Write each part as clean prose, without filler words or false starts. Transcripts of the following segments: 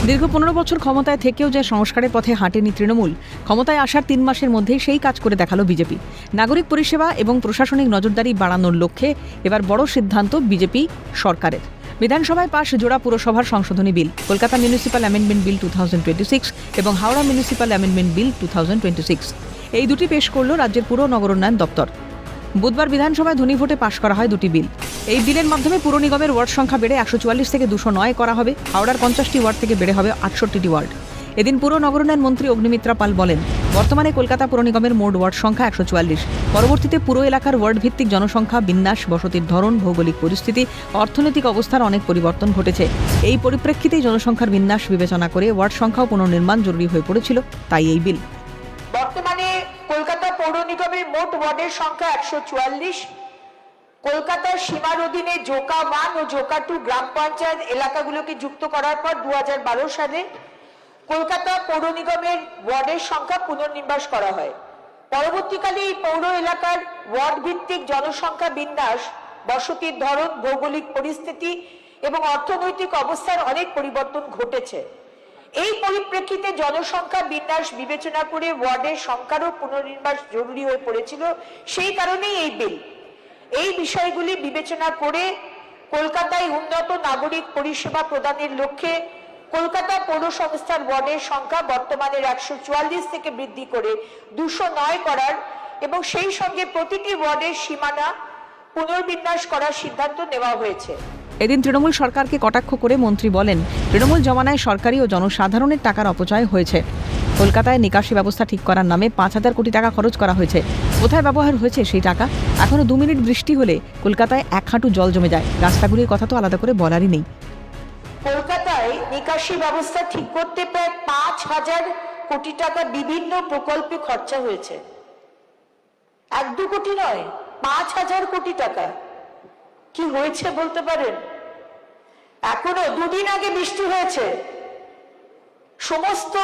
দীর্ঘ 15 বছর ক্ষমতায় থেকেও যে সংস্কারের পথে হাঁটেনি তৃণমূল, ক্ষমতায় আসার 3 মাসের মধ্যেই সেই কাজ করে দেখালো বিজেপি। নাগরিক পরিষেবা এবং প্রশাসনিক নজরদারি বাড়ানোর লক্ষ্যে এবার বড় সিদ্ধান্ত বিজেপি সরকারের। বিধানসভায় পাশ জোড়া পুরসভার সংশোধনী বিল, কলকাতা মিউনিসিপ্যাল অ্যামেন্ডমেন্ট বিল 2026 এবং হাওড়া মিউনিসিপ্যাল অ্যামেন্ডমেন্ট বিল 2026। এই দুটি পেশ করল রাজ্যের পুর নগরোন্নয়ন দপ্তর। বুধবার বিধানসভায় ধ্বনিভোটে পাশ করা হয় দুটি বিল। এই বিলের মাধ্যমে পুর নিগমের ওয়ার্ড সংখ্যা বেড়ে 144 থেকে 209 করা হবে। হাওড়ার 50টি ওয়ার্ড থেকে বেড়ে হবে 68টি ওয়ার্ড। এদিন পুর নগরোন্নয়ন মন্ত্রী অগ্নিমিত্রা পাল বলেন, বর্তমানে কলকাতা পুর নিগমের মোট ওয়ার্ড সংখ্যা 144। পরবর্তীতে পুরো এলাকার ওয়ার্ড ভিত্তিক জনসংখ্যা, বিন্যাস, বসতির ধরন, ভৌগোলিক পরিস্থিতি, অর্থনৈতিক অবস্থার অনেক পরিবর্তন ঘটেছে। এই পরিপ্রেক্ষিতেই জনসংখ্যার বিন্যাস বিবেচনা করে ওয়ার্ড সংখ্যাও পুনর্নির্মাণ জরুরি হয়ে পড়েছিল, তাই এই বিল। বর্তমানে কলকাতা পৌর নিগমের মোট ওয়ার্ডের সংখ্যা 144। কলকাতার সীমার অধীনে জোকা 1 ও জোকা 2 গ্রাম পঞ্চায়েত এলাকাগুলোকে যুক্ত করার পর 2012 সালে কলকাতা পৌর নিগমের ওয়ার্ডের সংখ্যা পুনর্নির্বাস করা হয়। পরবর্তীকালে এই পৌর এলাকার ওয়ার্ড ভিত্তিক জনসংখ্যা বিন্যাস, বসতির ধরন, ভৌগোলিক পরিস্থিতি এবং অর্থনৈতিক অবস্থার অনেক পরিবর্তন ঘটেছে। এই পরিপ্রেক্ষিতে জনসংখ্যা বিন্যাস বিবেচনা করে ওয়ার্ডের সংখ্যারও পুনর্নির্বাস জরুরি হয়ে পড়েছিল। সেই কারণেই এই বিল। এই বিষয়গুলি বিবেচনা করে কলকাতায় উন্নত নাগরিক পরিষেবা প্রদানের লক্ষ্যে কলকাতা পৌর সংস্থার ওয়ার্ডের সংখ্যা বর্তমানের 144 থেকে বৃদ্ধি করে 209 করার এবং সেই সঙ্গে প্রতিটি ওয়ার্ডের সীমানা পুনর্বিন্যাস করার সিদ্ধান্ত নেওয়া হয়েছে। এদিন তৃণমূল সরকারকে কটাক্ষ করে মন্ত্রী বলেন, তৃণমূল জমানায় সরকারি ও জনসাধারণের টাকার অপচয় হয়েছে। কলকাতায় নিকাশি ব্যবস্থা ঠিক করার নামে 5,000 কোটি টাকা খরচ করা হয়েছে। কোথায় ব্যবহার হয়েছে সেই টাকা? এখনো 2 মিনিট বৃষ্টি হলে কলকাতায় 1 হাঁটু জল জমে যায়। রাস্তাগুলির কথা তো আলাদা করে বলারই নেই। কলকাতায় নিকাশি ব্যবস্থা ঠিক করতে প্রায় 5,000 কোটি টাকা বিভিন্ন প্রকল্পে খরচা হয়েছে। 1-2 কোটি নয়, 5,000 কোটি টাকা। কি হয়েছে বলতে পারেন? এখনো 2 দিন আগে বৃষ্টি হয়েছে, সমস্ত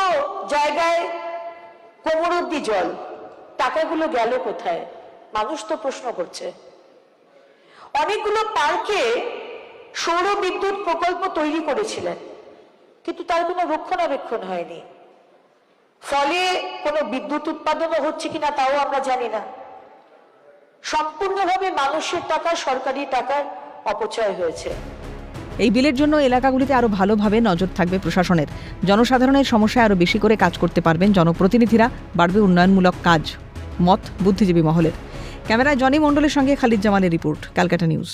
জায়গায় কোমর অবধি জল। টাকাগুলো গেল কোথায়? মানুষ তো প্রশ্ন করছে। অনেকগুলো পার্কে সৌর বিদ্যুৎ প্রকল্প তৈরি করেছিলেন, কিন্তু তার কোনো রক্ষণাবেক্ষণ হয়নি। ফলে কোনো বিদ্যুৎ উৎপাদনও হচ্ছে কিনা তাও আমরা জানি না। সম্পূর্ণভাবে মানুষের টাকা, সরকারি টাকার অপচয় হয়েছে। এই বিলের জন্য এলাকাগুলিতে আরো ভালোভাবে নজর থাকবে প্রশাসনের। জনসাধারণের সমস্যায় আরো বেশি করে কাজ করতে পারবেন জনপ্রতিনিধিরা, বাড়বে উন্নয়নমূলক কাজ, মত বুদ্ধিজীবী মহলের। ক্যামেরায় জনি মণ্ডলের সঙ্গে খালিদ জামালের রিপোর্ট, ক্যালকাটা নিউজ।